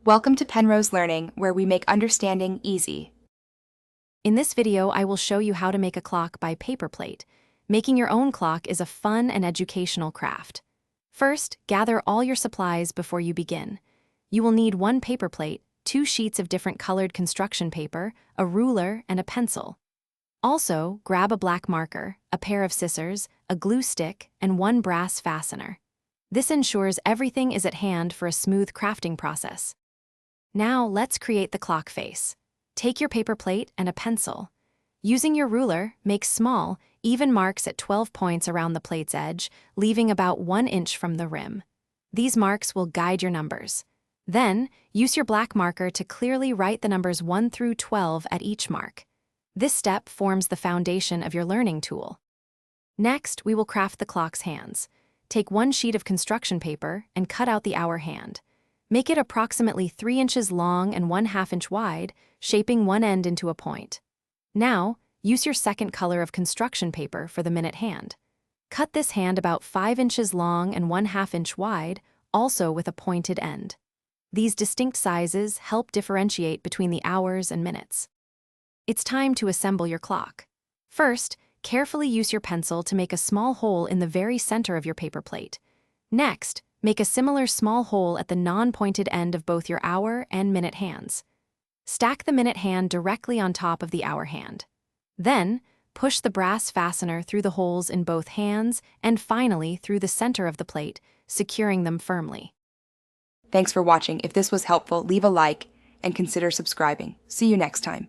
Welcome to Penrose Learning, where we make understanding easy. In this video, I will show you how to make a clock by paper plate. Making your own clock is a fun and educational craft. First, gather all your supplies before you begin. You will need one paper plate, 2 sheets of different colored construction paper, a ruler, and a pencil. Also, grab a black marker, a pair of scissors, a glue stick, and one brass fastener. This ensures everything is at hand for a smooth crafting process. Now, let's create the clock face. Take your paper plate and a pencil. Using your ruler, make small, even marks at 12 points around the plate's edge, leaving about 1 inch from the rim. These marks will guide your numbers. Then, use your black marker to clearly write the numbers 1 through 12 at each mark. This step forms the foundation of your learning tool. Next, we will craft the clock's hands. Take 1 sheet of construction paper and cut out the hour hand. Make it approximately 3 inches long and 1/2 inch wide, shaping one end into a point. Now, use your second color of construction paper for the minute hand. Cut this hand about 5 inches long and 1/2 inch wide, also with a pointed end. These distinct sizes help differentiate between the hours and minutes. It's time to assemble your clock. First, carefully use your pencil to make a small hole in the very center of your paper plate. Next, make a similar small hole at the non-pointed end of both your hour and minute hands. Stack the minute hand directly on top of the hour hand. Then, push the brass fastener through the holes in both hands and finally through the center of the plate, securing them firmly. Thanks for watching. If this was helpful, leave a like and consider subscribing. See you next time.